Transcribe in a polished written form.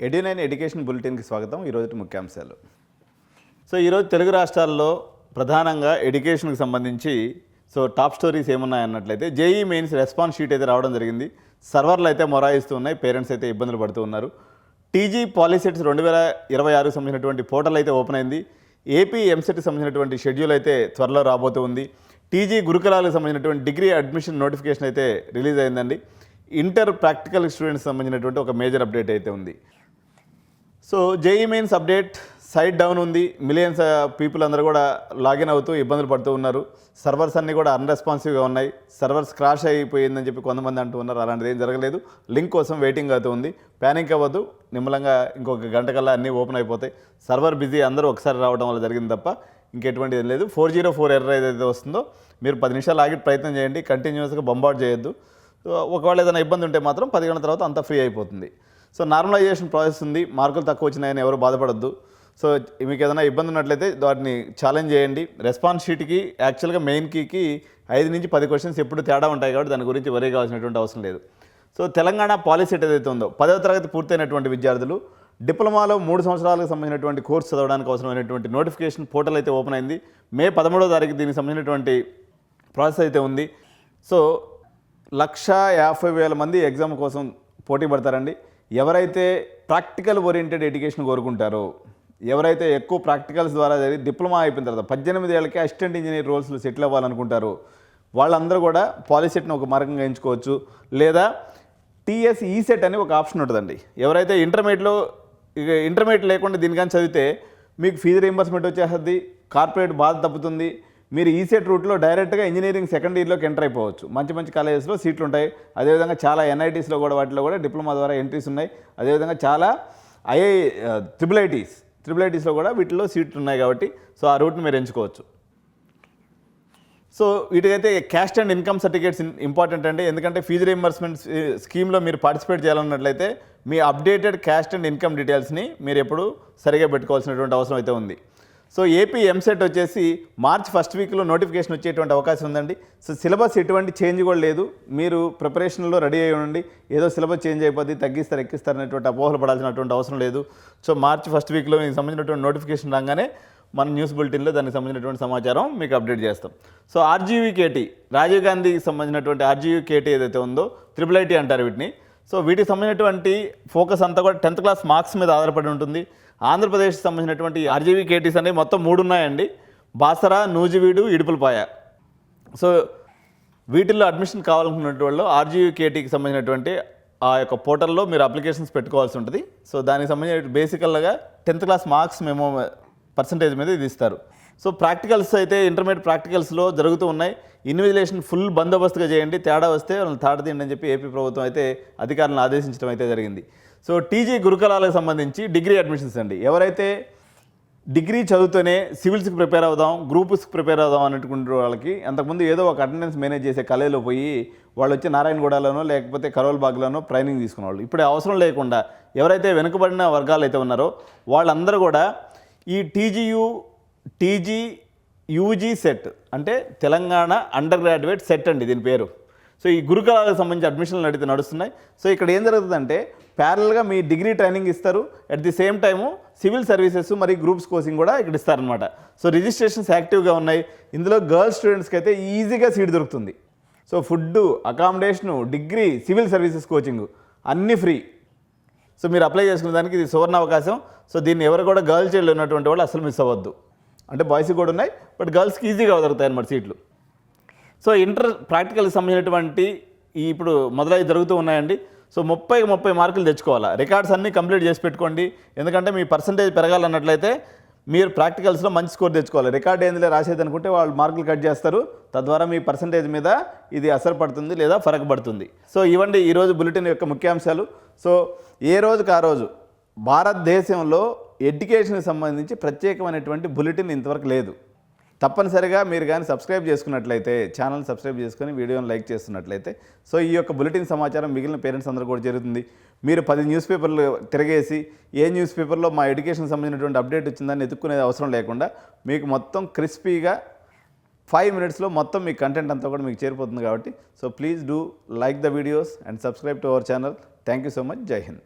ఎడ్యు9 education బులెటిన్కి స్వాగతం. ఈరోజు ముఖ్యాంశాలు. ఈరోజు తెలుగు రాష్ట్రాల్లో ప్రధానంగా ఎడ్యుకేషన్కి సంబంధించి టాప్ స్టోరీస్ ఏమున్నాయన్నట్లయితే జేఈ మెయిన్స్ రెస్పాన్స్ షీట్ అయితే రావడం జరిగింది. సర్వర్లు అయితే మొరాయిస్తూ ఉన్నాయి, పేరెంట్స్ అయితే ఇబ్బందులు పడుతూ ఉన్నారు. టీజీ పాలిసెట్స్ 2026 సంబంధించినటువంటి పోర్టల్ అయితే ఓపెన్ అయింది. ఏపీ ఎంసెట్కి సంబంధించినటువంటి షెడ్యూల్ అయితే త్వరలో రాబోతూ ఉంది. టీజీ గురుకులాలకు సంబంధించినటువంటి డిగ్రీ అడ్మిషన్ నోటిఫికేషన్ అయితే రిలీజ్ అయిందండి. ఇంటర్ ప్రాక్టికల్ స్టూడెంట్స్ సంబంధించినటువంటి ఒక మేజర్ అప్డేట్ అయితే ఉంది. JE mains update site down ఉంది. మిలియన్స్ పీపుల్ అందరూ కూడా లాగిన్ అవుతూ ఇబ్బందులు పడుతూ ఉన్నారు. సర్వర్స్ అన్నీ కూడా అన్రెస్పాన్సివ్గా ఉన్నాయి. సర్వర్స్ క్రాష్ అయిపోయిందని చెప్పి కొంతమంది అంటూ ఉన్నారు. అలాంటిది ఏం జరగలేదు. లింక్ కోసం వెయిటింగ్ అవుతూ ఉంది. ప్యానిక్ అవ్వద్దు, నిమ్మలంగా ఇంకొక గంట కల్లా అన్నీ ఓపెన్ అయిపోతాయి. సర్వర్ బిజీ అందరూ ఒకసారి రావడం వల్ల జరిగింది తప్ప ఇంకెటువంటిది ఏం లేదు. 404 ఎర్రర్ ఏదైతే వస్తుందో మీరు 10 నిమిషాలు ఆగి ప్రయత్నం చేయండి. కంటిన్యూస్గా బంబార్డ్ చేయొద్దు. ఒకవేళ ఏదైనా ఇబ్బంది ఉంటే మాత్రం 10 గంటల తర్వాత అంతా ఫ్రీ అయిపోతుంది. నార్మలైజేషన్ ప్రాసెస్ ఉంది. మార్కులు తక్కువ వచ్చినాయని ఎవరు బాధపడద్దు. మీకు ఏదైనా ఇబ్బంది ఉన్నట్లయితే వాటిని ఛాలెంజ్ చేయండి. రెస్పాన్స్ షీట్కి యాక్చువల్గా మెయిన్ కీకి 5 నుంచి 10 క్వశ్చన్స్ ఎప్పుడు తేడా ఉంటాయి కాబట్టి దాని గురించి వరీ కావాల్సినటువంటి అవసరం లేదు. తెలంగాణ పాలిసెట్ ఏదైతే ఉందో 10వ తరగతి పూర్తయినటువంటి విద్యార్థులు డిప్లొమాలో 3 సంవత్సరాలకు సంబంధించినటువంటి కోర్సు చదవడానికి అవసరమైనటువంటి నోటిఫికేషన్ పోర్టల్ అయితే ఓపెన్ అయింది. మే 13వ తారీఖు దీనికి సంబంధించినటువంటి ప్రాసెస్ అయితే ఉంది. 1,50,000 మంది ఎగ్జామ్ కోసం పోటీ పడతారండి. ఎవరైతే ప్రాక్టికల్ ఓరియంటెడ్ ఎడ్యుకేషన్ కోరుకుంటారో, ఎవరైతే ఎక్కువ ప్రాక్టికల్స్ ద్వారా జరిగి డిప్లొమా అయిపోయిన తర్వాత 18 ఏళ్ళకి అసిస్టెంట్ ఇంజనీర్ రోల్స్లో సెటిల్ అవ్వాలనుకుంటారో వాళ్ళందరూ కూడా పాలిసెట్ని ఒక మార్గంగా ఎంచుకోవచ్చు. లేదా టీఎస్ ఈసెట్ అని ఒక ఆప్షన్ ఉంటుందండి. ఎవరైతే ఇంటర్మీడియట్ లేకుండా దీనికని చదివితే మీకు ఫీజు రీయింబర్స్మెంట్ వచ్చేస్తుంది, కార్పొరేట్ బాధ తప్పుతుంది. మీరు ఈసెట్ రూట్లో డైరెక్ట్గా ఇంజనీరింగ్ సెకండ్ ఇయర్లోకి ఎంటర్ అయిపోవచ్చు. మంచి మంచి కాలేజెస్లో సీట్లు ఉంటాయి. అదేవిధంగా చాలా ఎన్ఐటీస్లో కూడా వాటిలో కూడా డిప్లొమా ద్వారా ఎంట్రీస్ ఉన్నాయి. అదేవిధంగా చాలా ట్రిపుల్ ఐటీస్లో కూడా వీటిలో సీట్లు ఉన్నాయి కాబట్టి ఆ రూట్ని మీరు ఎంచుకోవచ్చు. వీటికైతే caste and income certificates important అండి. ఎందుకంటే ఫీజు రీయింబర్స్మెంట్ స్కీమ్లో మీరు పార్టిసిపేట్ చేయాలన్నట్లయితే మీ అప్డేటెడ్ క్యాస్ట్ అండ్ ఇన్కమ్ డీటెయిల్స్ని మీరు ఎప్పుడు సరిగా పెట్టుకోవాల్సినటువంటి అవసరం అయితే ఉంది. ఏపీ ఎంసెట్ వచ్చేసి మార్చ్ ఫస్ట్ వీక్లో నోటిఫికేషన్ వచ్చేటువంటి అవకాశం ఉందండి. సిలబస్ ఎటువంటి చేంజ్ కూడా లేదు. మీరు ప్రిపరేషన్లో రెడీ అయ్యి ఉండండి. ఏదో సిలబస్ చేంజ్ అయిపోద్ది, తగ్గిస్తారు ఎక్కిస్తారు అనేటువంటి అపోహలు పడాల్సినటువంటి అవసరం లేదు. మార్చ్ ఫస్ట్ వీక్లో మీకు సంబంధించినటువంటి నోటిఫికేషన్ రాగానే మన న్యూస్ బులెటిన్లో దానికి సంబంధించినటువంటి సమాచారం మీకు అప్డేట్ చేస్తాం. ఆర్జీవీకేటీ, రాజీవ్ గాంధీకి సంబంధించినటువంటి ఆర్జీవీకేటీ ఏదైతే ఉందో ట్రిపుల్ ఐటీ అంటారు వీటిని. వీటికి సంబంధించినటువంటి ఫోకస్ అంతా కూడా 10th క్లాస్ మార్క్స్ మీద ఆధారపడి ఉంటుంది. ఆంధ్రప్రదేశ్కి సంబంధించినటువంటి ఆర్జీవీకేటీస్ అనేవి మొత్తం 3 ఉన్నాయండి. బాసరా, నూజివీడు, ఇడుపులపాయ. వీటిల్లో అడ్మిషన్ కావాలనుకున్నటువంటి వాళ్ళు ఆర్జీవీకేటీకి సంబంధించినటువంటి ఆ యొక్క పోర్టల్లో మీరు అప్లికేషన్స్ పెట్టుకోవాల్సి ఉంటుంది. దానికి సంబంధించిన బేసికల్గా 10th క్లాస్ మార్క్స్ మేము పర్సంటేజ్ మీద ఇది ఇస్తారు. ప్రాక్టికల్స్ అయితే ఇంటర్మీడియట్ ప్రాక్టికల్స్లో జరుగుతూ ఉన్నాయి. ఇన్విజిలేషన్ ఫుల్ బందోబస్తుగా చేయండి. తేడా వస్తే వాళ్ళని తాడదీయండి అని చెప్పి ఏపీ ప్రభుత్వం అయితే అధికారులను ఆదేశించడం అయితే జరిగింది. టీజీ గురుకులాలకు సంబంధించి డిగ్రీ అడ్మిషన్స్ అండి. ఎవరైతే డిగ్రీ చదువుతూనే సివిల్స్కి ప్రిపేర్ అవుదాం, గ్రూప్స్కి ప్రిపేర్ అవుదాం అనుకుంటున్న వాళ్ళకి అంతకుముందు ఏదో ఒక అటెండెన్స్ మేనేజ్ చేసే కాలేజీలో పోయి వాళ్ళు వచ్చి నారాయణగూడలోనో లేకపోతే కరోల్బాగ్లోనో ట్రైనింగ్ తీసుకునేవాళ్ళు. ఇప్పుడు అవసరం లేకుండా ఎవరైతే వెనుకబడిన వర్గాలు అయితే ఉన్నారో వాళ్ళందరూ కూడా ఈ టీజీ యూజీ సెట్ అంటే తెలంగాణ అండర్ గ్రాడ్యుయేట్ సెట్ అండి దీని పేరు. ఈ గురుకులాలకు సంబంధించి అడ్మిషన్లు అయితే నడుస్తున్నాయి. ఇక్కడ ఏం జరుగుతుందంటే ప్యారల్గా మీ డిగ్రీ ట్రైనింగ్ ఇస్తారు. At the same time civil services మరియు గ్రూప్స్ కోచింగ్ కూడా ఇక్కడ ఇస్తారనమాట. రిజిస్ట్రేషన్స్ యాక్టివ్గా ఉన్నాయి. ఇందులో గర్ల్స్ స్టూడెంట్స్కి అయితే ఈజీగా సీట్ దొరుకుతుంది. Food, accommodation, degree, civil services coaching అన్నీ ఫ్రీ. మీరు అప్లై చేసుకునే దానికి ఇది సువర్ణ అవకాశం. దీన్ని ఎవరు కూడా గర్ల్ చైల్డ్ ఉన్నటువంటి వాళ్ళు అసలు మిస్ అవ్వద్దు. అంటే బాయ్స్కి కూడా ఉన్నాయి, బట్ గర్ల్స్కి ఈజీగా దొరుకుతాయి అన్నమాట సీట్లు. ఇంటర్ ప్రాక్టికల్కి సంబంధించినటువంటి ఇప్పుడు మొదలై జరుగుతూ ఉన్నాయండి. 30 మార్కులు తెచ్చుకోవాలా. రికార్డ్స్ అన్నీ కంప్లీట్ చేసి పెట్టుకోండి. ఎందుకంటే మీ పర్సంటేజ్ పెరగాలన్నట్లయితే మీరు ప్రాక్టికల్స్లో మంచి స్కోర్ తెచ్చుకోవాలి. రికార్డ్ ఏందిలే రాసేది అనుకుంటే వాళ్ళు మార్కులు కట్ చేస్తారు. తద్వారా మీ పర్సంటేజ్ మీద ఇది అసలు పడుతుంది లేదా ఫరక్ పడుతుంది. ఇవ్వండి ఈరోజు బులెటిన్ యొక్క ముఖ్యాంశాలు. ఏ రోజుకి ఆ రోజు భారతదేశంలో ఎడ్యుకేషన్కి సంబంధించి ప్రత్యేకమైనటువంటి బులెటిన్ ఇంతవరకు లేదు. తప్పనిసరిగా మీరు కానీ సబ్స్క్రైబ్ చేసుకున్నట్లయితే, ఛానల్ సబ్స్క్రైబ్ చేసుకొని వీడియోని లైక్ చేస్తున్నట్లయితే ఈ యొక్క బులెటిన్ సమాచారం మిగిలిన పేరెంట్స్ అందరూ కూడా జరుగుతుంది. మీరు 10 న్యూస్ పేపర్లు తిరగేసి ఏ న్యూస్ పేపర్లో మా ఎడ్యుకేషన్ సంబంధించినటువంటి అప్డేట్ వచ్చిందని ఎత్తుక్కునే అవసరం లేకుండా మీకు మొత్తం క్రిస్పీగా 5 minutesలో మొత్తం మీ కంటెంట్ అంతా కూడా మీకు చేరిపోతుంది కాబట్టి please do like the videos and subscribe to our channel. Thank you so much. జై హింద్.